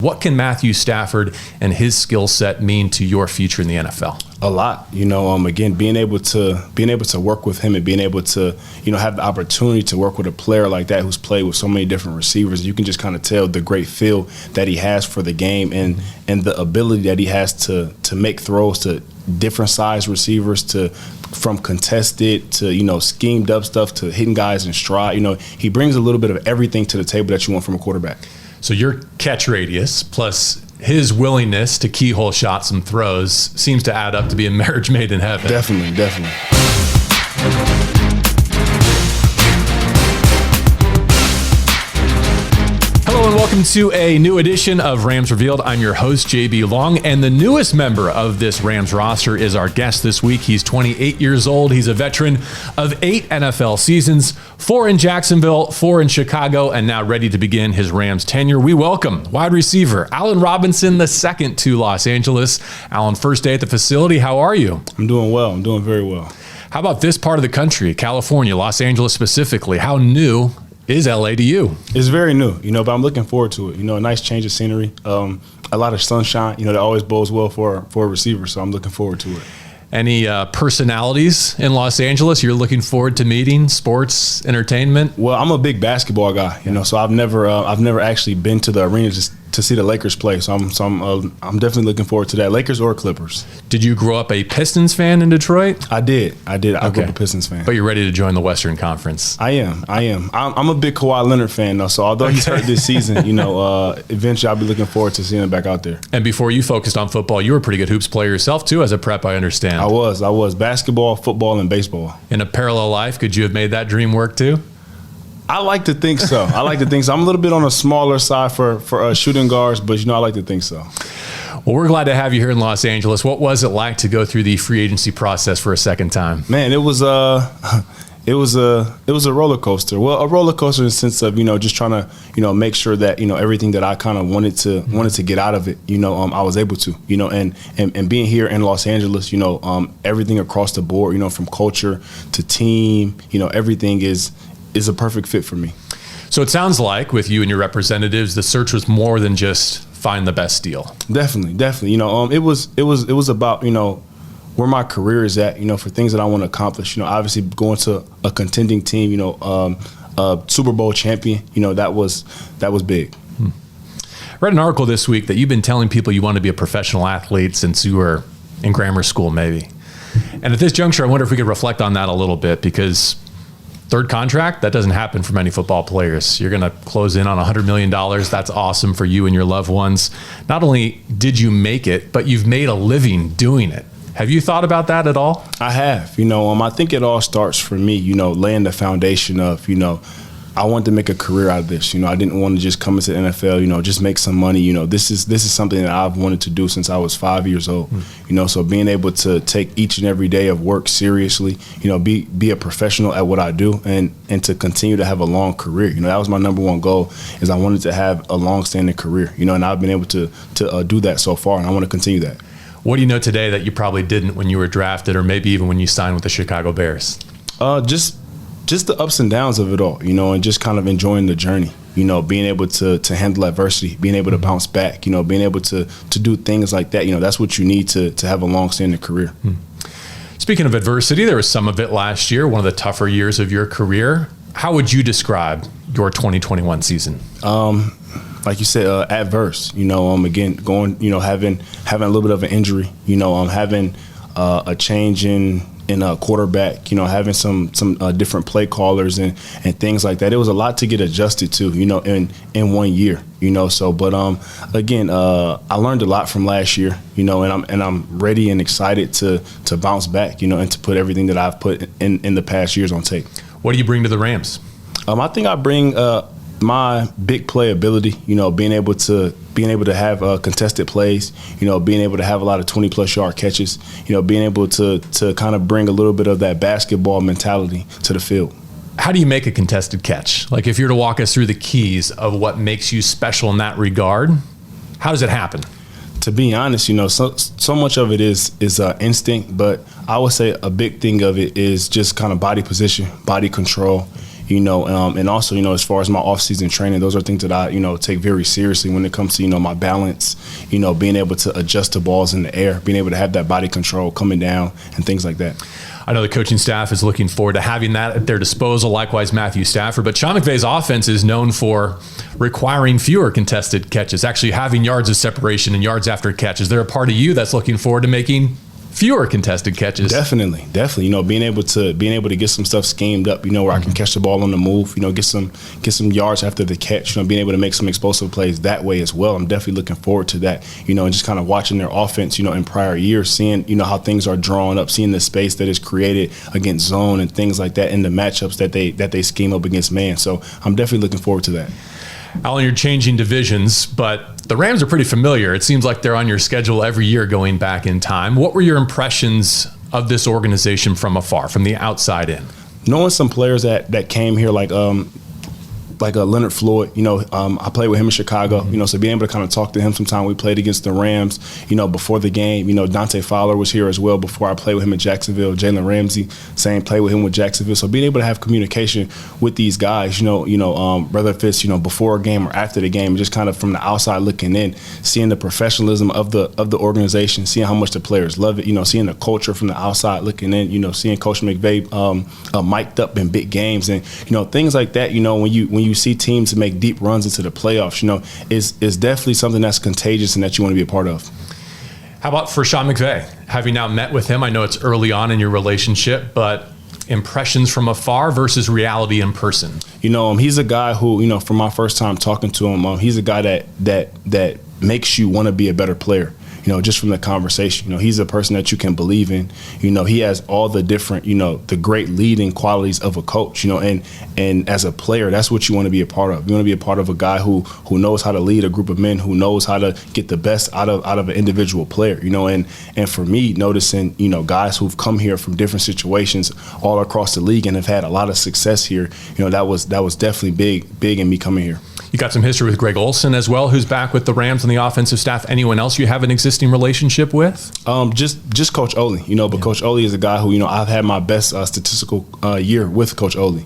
What can Matthew Stafford and his skill set mean to your future in the NFL? A lot, again, being able to work with him and being able to, have the opportunity to work with a player like that who's played with so many different receivers. You can just kind of tell the great feel that he has for the game and the ability that he has to make throws to different size receivers, from contested to, schemed up stuff to hitting guys in stride. He brings a little bit of everything to the table that you want from a quarterback. So your catch radius plus his willingness to keyhole shot some throws seems to add up to be a marriage made in heaven. Definitely. Hello and welcome to a new edition of Rams Revealed. I'm your host, JB Long, and the newest member of this Rams roster is our guest this week. He's 28 years old. He's a veteran of 8 NFL seasons, 4 in Jacksonville, 4 in Chicago, and now ready to begin his Rams tenure. We welcome wide receiver Allen Robinson II to Los Angeles. Allen, first day at the facility. How are you? I'm doing well. I'm doing very well. How about this part of the country, California, Los Angeles specifically? How new is LA to you? It's very new, but I'm looking forward to it. A nice change of scenery, a lot of sunshine, that always bodes well for a receiver. So I'm looking forward to it. Any personalities in Los Angeles you're looking forward to meeting? Sports, entertainment? Well, I'm a big basketball guy, so I've never actually been to the arena just to see the Lakers play. So I'm definitely looking forward to that. Lakers or Clippers. Did you grow up a Pistons fan in Detroit? I did. I grew up a Pistons fan. But you're ready to join the Western Conference. I am. I'm a big Kawhi Leonard fan, though. So although he's hurt this season, eventually I'll be looking forward to seeing him back out there. And before you focused on football, you were a pretty good hoops player yourself, too, as a prep, I understand. I was. Basketball, football, and baseball. In a parallel life, could you have made that dream work, too? I like to think so. I'm a little bit on the smaller side for shooting guards, but I like to think so. Well, we're glad to have you here in Los Angeles. What was it like to go through the free agency process for a second time? Man, it was a roller coaster. Well, a roller coaster in the sense of just trying to make sure that everything that I kind of wanted to get out of it, I was able to, and being here in Los Angeles, everything across the board, from culture to team, everything is a perfect fit for me. So it sounds like with you and your representatives, the search was more than just find the best deal. Definitely. It was about, where my career is at, for things that I want to accomplish, obviously going to a contending team, a Super Bowl champion, that was big. I read an article this week that you've been telling people you want to be a professional athlete since you were in grammar school, maybe. And at this juncture, I wonder if we could reflect on that a little bit, because third contract, that doesn't happen for many football players. You're going to close in on $100 million. That's awesome for you and your loved ones. Not only did you make it, but you've made a living doing it. Have you thought about that at all? I have. I think it all starts for me, laying the foundation of, I wanted to make a career out of this. I didn't want to just come into the NFL, just make some money. This is something that I've wanted to do since I was 5 years old. So being able to take each and every day of work seriously, be a professional at what I do and to continue to have a long career. That was my number one goal, is I wanted to have a long-standing career, and I've been able to do that so far, and I want to continue that. What do you know today that you probably didn't when you were drafted, or maybe even when you signed with the Chicago Bears? Just the ups and downs of it all, and just kind of enjoying the journey, being able to handle adversity, being able to bounce back, being able to do things like that. That's what you need to have a long-standing career. Speaking of adversity, there was some of it last year, one of the tougher years of your career. How would you describe your 2021 season? Like you said, adverse, again, going, having a little bit of an injury, having a change in a quarterback, having some different play callers and things like that. It was a lot to get adjusted to, in 1 year, but again, I learned a lot from last year, and I'm ready and excited to bounce back, and to put everything that I've put in the past years on tape. What do you bring to the Rams? I think I bring my big play ability, being able to have contested plays, being able to have a lot of 20-plus yard catches, being able to kind of bring a little bit of that basketball mentality to the field. How do you make a contested catch? Like, if you're to walk us through the keys of what makes you special in that regard, how does it happen? To be honest, so much of it is instinct, but I would say a big thing of it is just kind of body position, body control, and also, as far as my off-season training, those are things that I, take very seriously when it comes to, my balance, being able to adjust to balls in the air, being able to have that body control coming down and things like that. I know the coaching staff is looking forward to having that at their disposal, likewise Matthew Stafford. But Sean McVay's offense is known for requiring fewer contested catches, actually having yards of separation and yards after catch. Is there a part of you that's looking forward to making fewer contested catches? Definitely. Being able to get some stuff schemed up, where I can catch the ball on the move, get some yards after the catch, being able to make some explosive plays that way as well. I'm definitely looking forward to that, and just kind of watching their offense, in prior years, seeing, how things are drawn up, seeing the space that is created against zone and things like that in the matchups that they scheme up against man. So I'm definitely looking forward to that. Alan, you're changing divisions, but the Rams are pretty familiar. It seems like they're on your schedule every year going back in time. What were your impressions of this organization from afar, from the outside in? Knowing some players that came here like Leonard Floyd, I played with him in Chicago, so being able to kind of talk to him sometime. We played against the Rams, before the game. Dante Fowler was here as well before I played with him in Jacksonville. Jalen Ramsey, same, played with him with Jacksonville. So being able to have communication with these guys, whether if it's, before a game or after the game, just kind of from the outside looking in, seeing the professionalism of the organization, seeing how much the players love it, seeing the culture from the outside looking in, seeing Coach McVay mic'd up in big games and, things like that, when you see teams make deep runs into the playoffs, is definitely something that's contagious and that you want to be a part of. How about for Sean McVay? Having now met with him, I know it's early on in your relationship, but impressions from afar versus reality in person. He's a guy who, from my first time talking to him, he's a guy that makes you want to be a better player. Just from the conversation, he's a person that you can believe in. He has all the different, the great leading qualities of a coach, and as a player, that's what you want to be a part of. You want to be a part of a guy who knows how to lead a group of men, who knows how to get the best out of an individual player, and for me, noticing, guys who've come here from different situations all across the league and have had a lot of success here, that was definitely big in me coming here. You got some history with Greg Olson as well, who's back with the Rams on the offensive staff. Anyone else you have an existing relationship with? Just Coach Ole, but Coach Ole is a guy who, I've had my best statistical year with Coach Ole,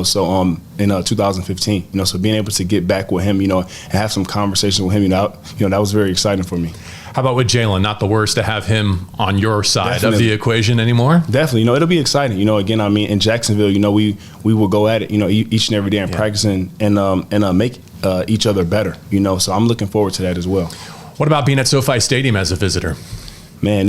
so in 2015, so being able to get back with him, and have some conversations with him, that was very exciting for me. How about with Jalen? Not the worst to have him on your side of the equation anymore? Definitely. It'll be exciting. Again, in Jacksonville, we will go at it, each and every day and practicing and make each other better, so I'm looking forward to that as well. What about being at SoFi Stadium as a visitor? Man,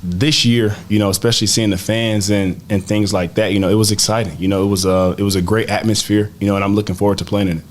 this year, especially seeing the fans and things like that, it was exciting. It was a great atmosphere, and I'm looking forward to playing in it.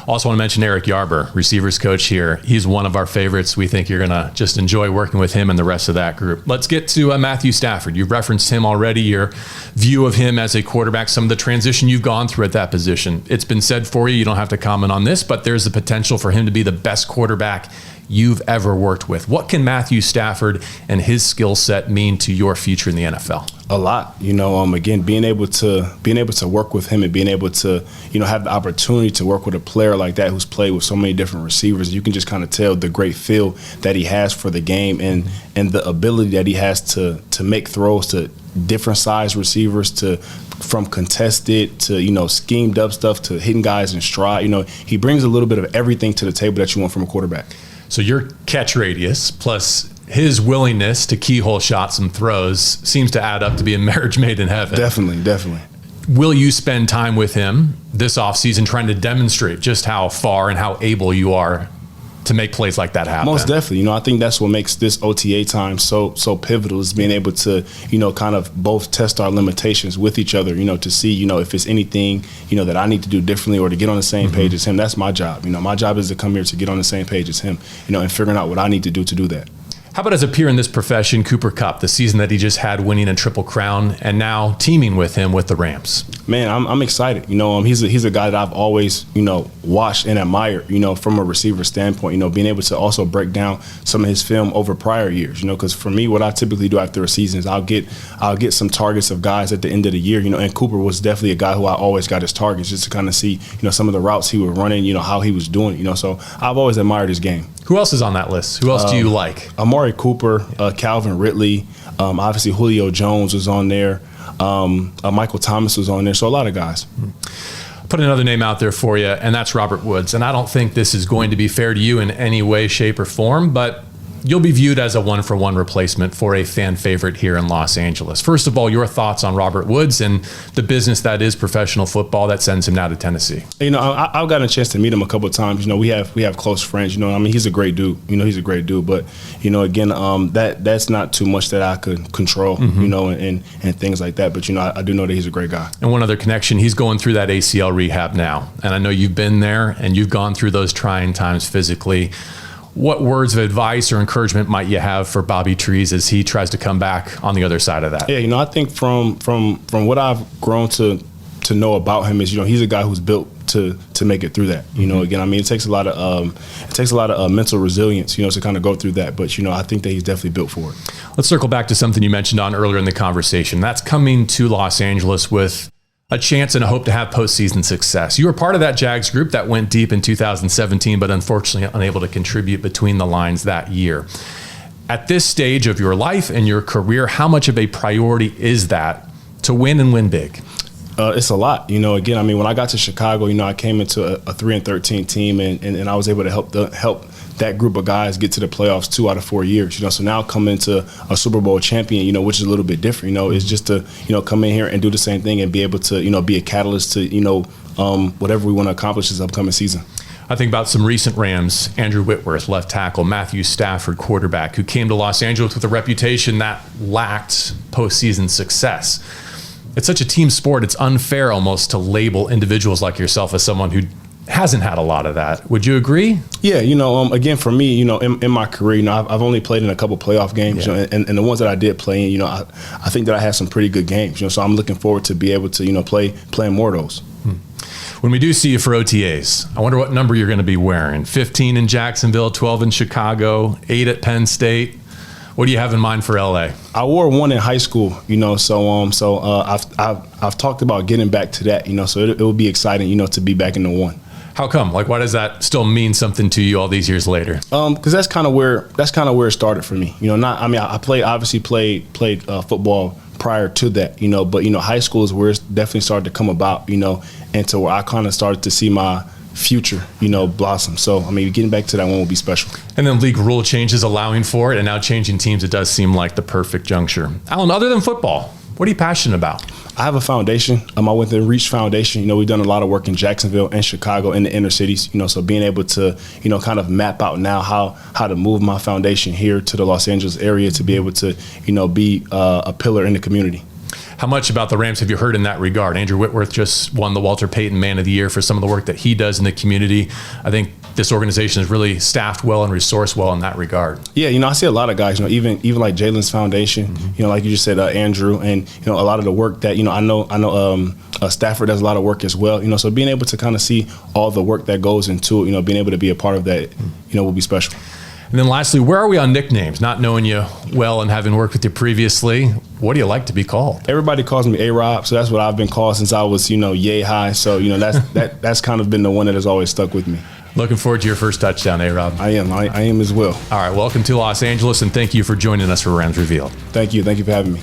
Also want to mention Eric Yarber, receivers coach here. He's one of our favorites. We think you're going to just enjoy working with him and the rest of that group. Let's get to Matthew Stafford. You've referenced him already, your view of him as a quarterback, some of the transition you've gone through at that position. It's been said for you. You don't have to comment on this, but there's the potential for him to be the best quarterback you've ever worked with. What can Matthew Stafford and his skill set mean to your future in the NFL? A lot, again, being able to work with him and being able to, have the opportunity to work with a player like that who's played with so many different receivers. You can just kind of tell the great feel that he has for the game and the ability that he has to make throws to different size receivers, from contested to, schemed up stuff to hitting guys in stride. He brings a little bit of everything to the table that you want from a quarterback. So your catch radius plus his willingness to keyhole shot some throws seems to add up to be a marriage made in heaven. Definitely. Will you spend time with him this offseason trying to demonstrate just how far and how able you are to make plays like that happen? Most definitely. I think that's what makes this OTA time so pivotal, is being able to, kind of both test our limitations with each other, to see, if it's anything, that I need to do differently or to get on the same page as him. That's my job. My job is to come here to get on the same page as him, and figuring out what I need to do that. How about as a peer in this profession, Cooper Kupp, the season that he just had winning a Triple Crown and now teaming with him with the Rams? Man, I'm excited. He's a guy that I've always, watched and admired, from a receiver standpoint, being able to also break down some of his film over prior years, because for me, what I typically do after a season is I'll get some targets of guys at the end of the year, and Cooper was definitely a guy who I always got his targets just to kind of see, some of the routes he was running, how he was doing, so I've always admired his game. Who else is on that list? Who else do you like? Amari Cooper, Calvin Ridley, obviously Julio Jones was on there. Michael Thomas was on there. So a lot of guys. Put another name out there for you, and that's Robert Woods. And I don't think this is going to be fair to you in any way, shape, or form, but you'll be viewed as a one-for-one replacement for a fan favorite here in Los Angeles. First of all, your thoughts on Robert Woods and the business that is professional football that sends him now to Tennessee. I've gotten a chance to meet him a couple of times. We have close friends. He's a great dude. He's a great dude. But again, that's not too much that I could control. And things like that. But I do know that he's a great guy. And one other connection, he's going through that ACL rehab now, and I know you've been there and you've gone through those trying times physically. What words of advice or encouragement might you have for Bobby Trees as he tries to come back on the other side of that? Yeah, I think from what I've grown to know about him is, he's a guy who's built to make it through that. Again, it takes a lot of mental resilience, to kind of go through that. But I think that he's definitely built for it. Let's circle back to something you mentioned on earlier in the conversation. That's coming to Los Angeles with a chance and a hope to have postseason success. You were part of that Jags group that went deep in 2017, but unfortunately unable to contribute between the lines that year. At this stage of your life and your career, how much of a priority is that to win and win big? It's a lot. Again, when I got to Chicago, I came into a 3-13 team, and I was able to help that group of guys get to the playoffs 2 out of 4 years. So now coming into a Super Bowl champion, which is a little bit different. It's just to come in here and do the same thing and be able to be a catalyst to whatever we want to accomplish this upcoming season. I think about some recent Rams: Andrew Whitworth, left tackle; Matthew Stafford, quarterback, who came to Los Angeles with a reputation that lacked postseason success. It's such a team sport, it's unfair almost to label individuals like yourself as someone who hasn't had a lot of that. Would you agree? Yeah, again, for me, in my career, I've only played in a couple playoff games, and the ones that I did play in, I think that I had some pretty good games, so I'm looking forward to be able to, play more of those. When we do see you for OTAs, I wonder what number you're going to be wearing. 15 in Jacksonville, 12 in Chicago, 8 at Penn State. What do you have in mind for LA? I wore 1 in high school, so I've talked about getting back to that, so it will be exciting, to be back in the 1. How come? Why does that still mean something to you all these years later? Because that's kind of where it started for me. I played football prior to that, but high school is where it's definitely started to come about, and to where I kind of started to see my future, blossom. So, getting back to that 1 will be special. And then league rule changes allowing for it, and now changing teams, it does seem like the perfect juncture. Alan, other than football, what are you passionate about? I have a foundation. I went to Reach Foundation. We've done a lot of work in Jacksonville and Chicago in the inner cities, so being able to, kind of map out now how to move my foundation here to the Los Angeles area to be able to, be a pillar in the community. How much about the Rams have you heard in that regard? Andrew Whitworth just won the Walter Payton Man of the Year for some of the work that he does in the community. I think this organization is really staffed well and resourced well in that regard. Yeah, I see a lot of guys, even like Jalen's foundation, like you just said, Andrew, and, a lot of the work that, I know Stafford does a lot of work as well, so being able to kind of see all the work that goes into it, being able to be a part of that, will be special. And then lastly, where are we on nicknames? Not knowing you well and having worked with you previously, what do you like to be called? Everybody calls me A-Rob, so that's what I've been called since I was, yay high. So, that's kind of been the one that has always stuck with me. Looking forward to your first touchdown, A-Rob. I am as well. All right, welcome to Los Angeles, and thank you for joining us for Rams Revealed. Thank you for having me.